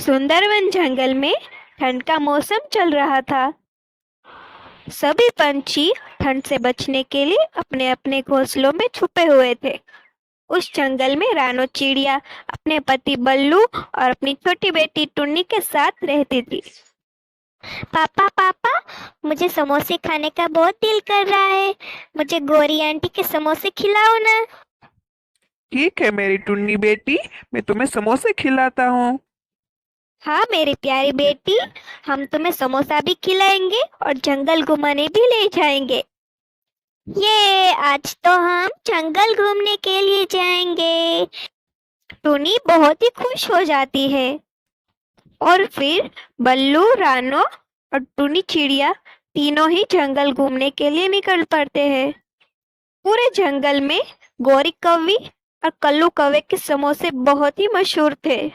सुंदरवन जंगल में ठंड का मौसम चल रहा था। सभी पंछी ठंड से बचने के लिए अपने अपने घोंसलों में छुपे हुए थे। उस जंगल में रानो चिड़िया अपने पति बल्लू और अपनी छोटी बेटी टुन्नी के साथ रहती थी। पापा पापा, मुझे समोसे खाने का बहुत दिल कर रहा है। मुझे गौरी आंटी के समोसे खिलाओ ना। ठीक है मेरी टुन्नी बेटी, मैं तुम्हें समोसे खिलाता हूँ। हाँ मेरी प्यारी बेटी, हम तुम्हें समोसा भी खिलाएंगे और जंगल घुमाने भी ले जाएंगे। ये आज तो हम जंगल घूमने के लिए जाएंगे। टुनी बहुत ही खुश हो जाती है और फिर बल्लू, रानो और टुनी चिड़िया तीनों ही जंगल घूमने के लिए निकल पड़ते हैं। पूरे जंगल में गौरी कौवी और कल्लू कौवे के समोसे बहुत ही मशहूर थे।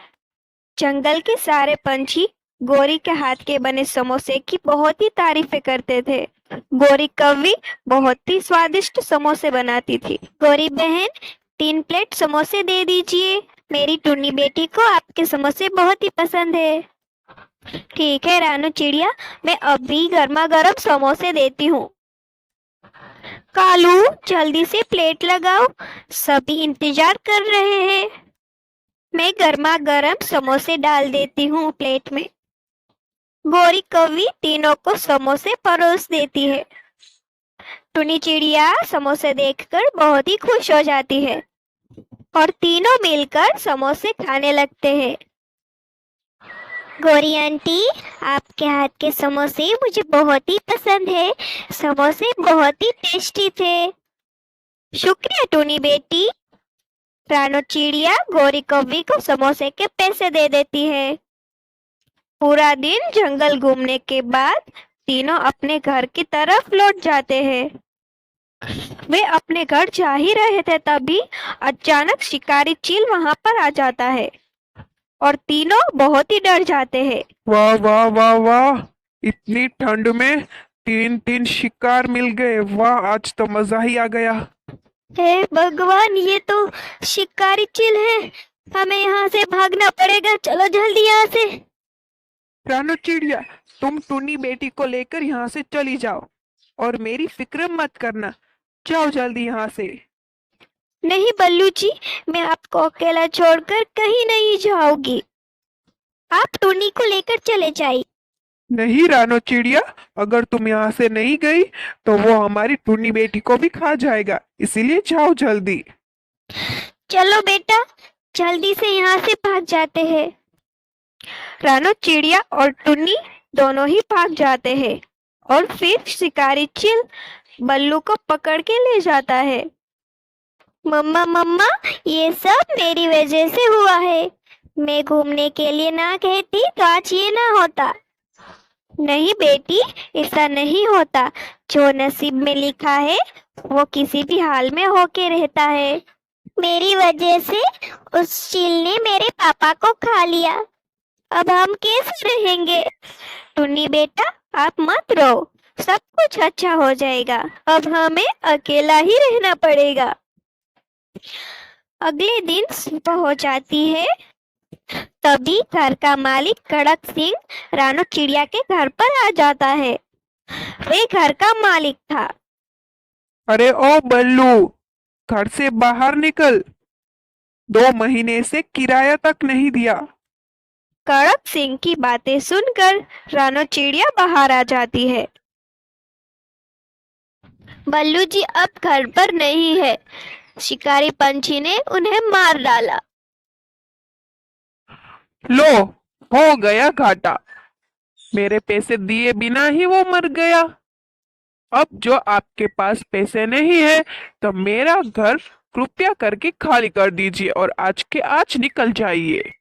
जंगल के सारे पंछी गौरी के हाथ के बने समोसे की बहुत ही तारीफें करते थे। गौरी कौवी बहुत ही स्वादिष्ट समोसे बनाती थी। गौरी बहन, 3 प्लेट समोसे दे दीजिए। मेरी टुन्नी बेटी को आपके समोसे बहुत ही पसंद है। ठीक है रानू चिड़िया, मैं अभी गर्मा गर्म समोसे देती हूँ। कालू, जल्दी से प्लेट लगाओ, सभी इंतजार कर रहे हैं। मैं गर्मा गर्म समोसे डाल देती हूँ प्लेट में। गौरी कौवी तीनों को समोसे परोस देती है। टुनी चिड़िया समोसे देखकर बहुत ही खुश हो जाती है और तीनों मिलकर समोसे खाने लगते हैं। गौरी आंटी, आपके हाथ के समोसे मुझे बहुत ही पसंद है। समोसे बहुत ही टेस्टी थे। शुक्रिया टुनी बेटी। रानो चिड़िया गौरी कौवी को समोसे के पैसे दे देती है। पूरा दिन जंगल घूमने के बाद तीनों अपने घर की तरफ लौट जाते हैं। वे अपने घर जा ही रहे थे तभी अचानक शिकारी चील वहां पर आ जाता है और तीनों बहुत ही डर जाते हैं। वाह वाह वाह वाह, इतनी ठंड में 3 शिकार मिल गए। वाह, आज तो मजा ही आ गया। हे भगवान, ये तो शिकारी चील है। हमें यहाँ से भागना पड़ेगा। चलो जल्दी यहाँ से। रानो चिड़िया, तुम टुन्नी बेटी को लेकर यहाँ से चली जाओ और मेरी फिक्र मत करना। जाओ जल्दी यहाँ से। नहीं बल्लू जी, मैं आपको अकेला छोड़कर कहीं नहीं जाऊंगी। आप टुनी को लेकर चले जाइए। नहीं रानो चिड़िया, अगर तुम यहाँ से नहीं गई तो वो हमारी टुन्नी बेटी को भी खा जाएगा, इसीलिए जाओ जल्दी। चलो बेटा, जल्दी से यहाँ से भाग जाते हैं। रानो चिड़िया और टुन्नी दोनों ही भाग जाते हैं और फिर शिकारी चील बल्लू को पकड़ के ले जाता है। मम्मा मम्मा, ये सब मेरी वजह से हुआ है। मैं घूमने के लिए ना कहती तो आज ये ना होता। नहीं बेटी, ऐसा नहीं होता। जो नसीब में लिखा है वो किसी भी हाल में होके रहता है। मेरी वजह से उस चील ने मेरे पापा को खा लिया। अब हम कैसे रहेंगे? टुन्नी बेटा, आप मत रो, सब कुछ अच्छा हो जाएगा। अब हमें अकेला ही रहना पड़ेगा। अगले दिन सुबह हो जाती है। तभी घर का मालिक कड़क सिंह रानो चिड़िया के घर पर आ जाता है। वे घर का मालिक था। अरे ओ बल्लू, घर से बाहर निकल। 2 महीने से किराया तक नहीं दिया। कड़क सिंह की बातें सुनकर रानो चिड़िया बाहर आ जाती है। बल्लू जी अब घर पर नहीं है। शिकारी पंछी ने उन्हें मार डाला। लो, हो गया घाटा। मेरे पैसे दिए बिना ही वो मर गया। अब जो आपके पास पैसे नहीं है तो मेरा घर कृपया करके खाली कर दीजिए और आज के आज निकल जाइए।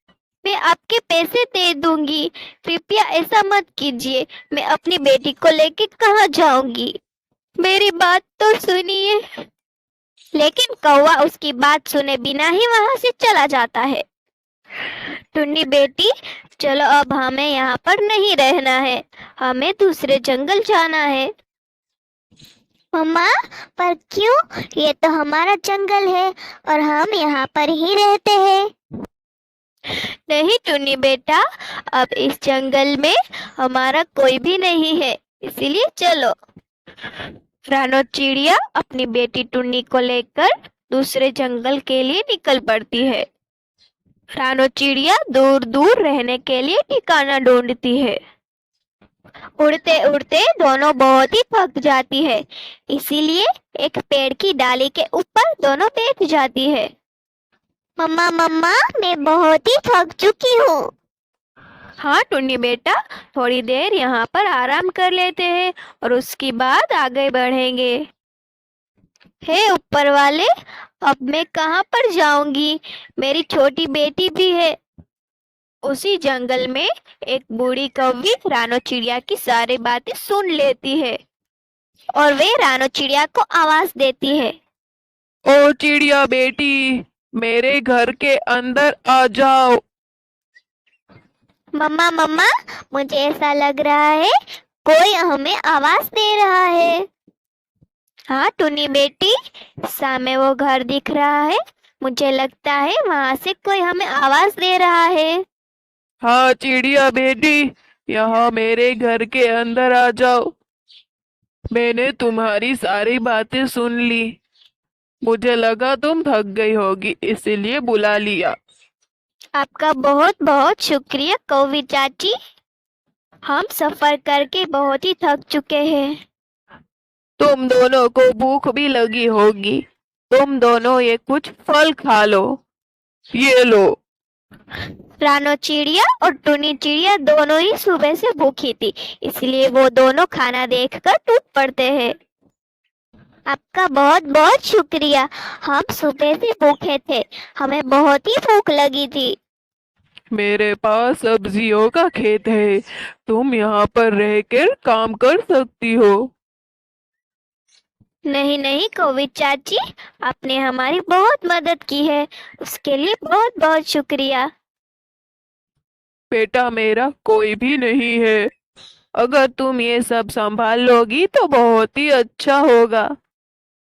मैं आपके पैसे दे दूंगी, कृपया ऐसा मत कीजिए। मैं अपनी बेटी को लेके कहाँ जाऊंगी? मेरी बात तो सुनिए। लेकिन कौवा उसकी बात सुने बिना ही वहां से चला जाता है। टुन्नी बेटी, चलो अब हमें यहाँ पर नहीं रहना है, हमें दूसरे जंगल जाना है। मम्मा, पर क्यों? ये तो हमारा जंगल है और हम यहाँ पर ही रहते हैं। नहीं टुन्नी बेटा, अब इस जंगल में हमारा कोई भी नहीं है, इसीलिए चलो। रानो चिड़िया अपनी बेटी टुन्नी को लेकर दूसरे जंगल के लिए निकल पड़ती है। रानो चिड़िया दूर दूर रहने के लिए ठिकाना ढूंढती है। उड़ते उड़ते दोनों बहुत ही थक जाती है, इसीलिए एक पेड़ की डाली के ऊपर दोनों बैठ जाती है। मम्मा मम्मा, मैं बहुत ही थक चुकी हूँ। हाँ टुन्नी बेटा, थोड़ी देर यहाँ पर आराम कर लेते हैं और उसके बाद आगे बढ़ेंगे। हे ऊपर वाले, अब मैं कहाँ पर जाऊंगी? मेरी छोटी बेटी भी है। उसी जंगल में एक बूढ़ी कौवी रानो चिड़िया की सारी बातें सुन लेती है और वे रानो चिड़िया को आवाज देती है। ओ चिड़िया बेटी, मेरे घर के अंदर आ जाओ। मम्मा मम्मा, मुझे ऐसा लग रहा है कोई हमें आवाज दे रहा है। हाँ टुन्नी बेटी, सामने वो घर दिख रहा है, मुझे लगता है वहां से कोई हमें आवाज दे रहा है। हाँ चिड़िया बेटी, यहाँ मेरे घर के अंदर आ जाओ। मैंने तुम्हारी सारी बातें सुन ली। मुझे लगा तुम थक गई होगी, इसीलिए बुला लिया। आपका बहुत बहुत शुक्रिया कौवी चाची। हम सफर करके बहुत ही थक चुके हैं। तुम दोनों को भूख भी लगी होगी। तुम दोनों ये कुछ फल खा लो। ये लो। रानो चिड़िया और टुनी चिड़िया दोनों ही सुबह से भूखी थी, इसलिए वो दोनों खाना देखकर टूट पड़ते हैं। आपका बहुत बहुत शुक्रिया। हम सुबह से भूखे थे, हमें बहुत ही भूख लगी थी। मेरे पास सब्जियों का खेत है, तुम यहाँ पर रहकर काम कर सकती हो। नहीं नहीं कौवी चाची, आपने हमारी बहुत मदद की है, उसके लिए बहुत बहुत शुक्रिया। बेटा मेरा कोई भी नहीं है। अगर तुम ये सब संभाल लोगी तो बहुत ही अच्छा होगा।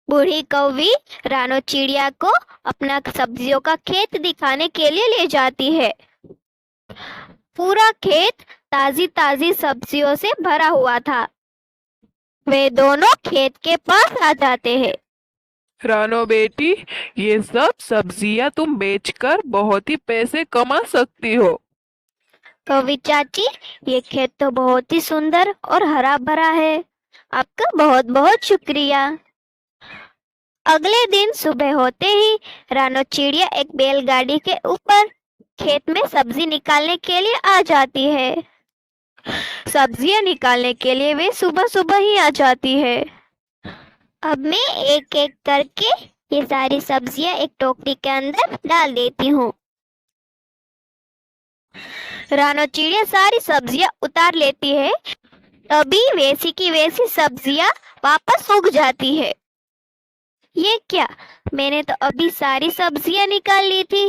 बूढ़ी कौवी रानो चिड़िया को अपना सब्जियों का खेत दिखाने के लिए ले जाती है। पूरा खेत ताजी ताजी सब्जियों से भरा हुआ था। वे दोनों खेत के पास आ जाते हैं। रानो बेटी, ये सब सब्जियां तुम बेचकर बहुत ही पैसे कमा सकती हो। कौवी चाची, ये खेत तो बहुत ही सुंदर और हरा भरा है। आपका बहुत बहुत शुक्रिया। अगले दिन सुबह होते ही रानो चिड़िया एक बैलगाड़ी के ऊपर खेत में सब्जी निकालने के लिए आ जाती है। सब्जियां निकालने के लिए वे सुबह सुबह ही आ जाती है। अब मैं एक एक करके ये सारी सब्जियां एक टोकरी के अंदर डाल देती हूँ। रानो चिड़िया सारी सब्जियां उतार लेती है, तभी वैसी की वैसी सब्जियां वापस उग जाती है। ये क्या, मैंने तो अभी सारी सब्जियां निकाल ली थी,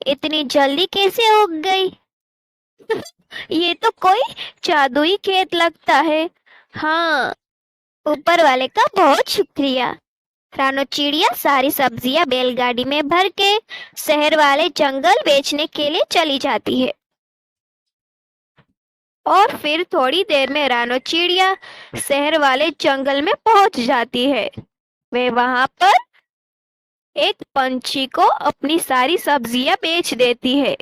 इतनी जल्दी कैसे उग गई? ये तो कोई जादुई खेत लगता है। हाँ, ऊपर वाले का बहुत शुक्रिया। रानो चिड़िया सारी सब्जियां बैलगाड़ी में भर के शहर वाले जंगल बेचने के लिए चली जाती है। और फिर थोड़ी देर में रानो चिड़िया शहर वाले जंगल में पहुंच जाती है। वे वहां पर एक पंछी को अपनी सारी सब्जियां बेच देती है।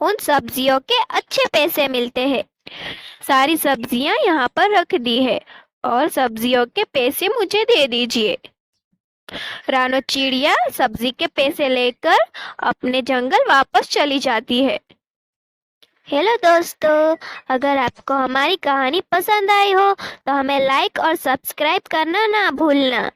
उन सब्जियों के अच्छे पैसे मिलते हैं। सारी सब्जियां यहाँ पर रख दी है और सब्जियों के पैसे मुझे दे दीजिए। रानो चिड़िया सब्जी के पैसे लेकर अपने जंगल वापस चली जाती है। हेलो दोस्तों, अगर आपको हमारी कहानी पसंद आई हो तो हमें लाइक और सब्सक्राइब करना ना भूलना।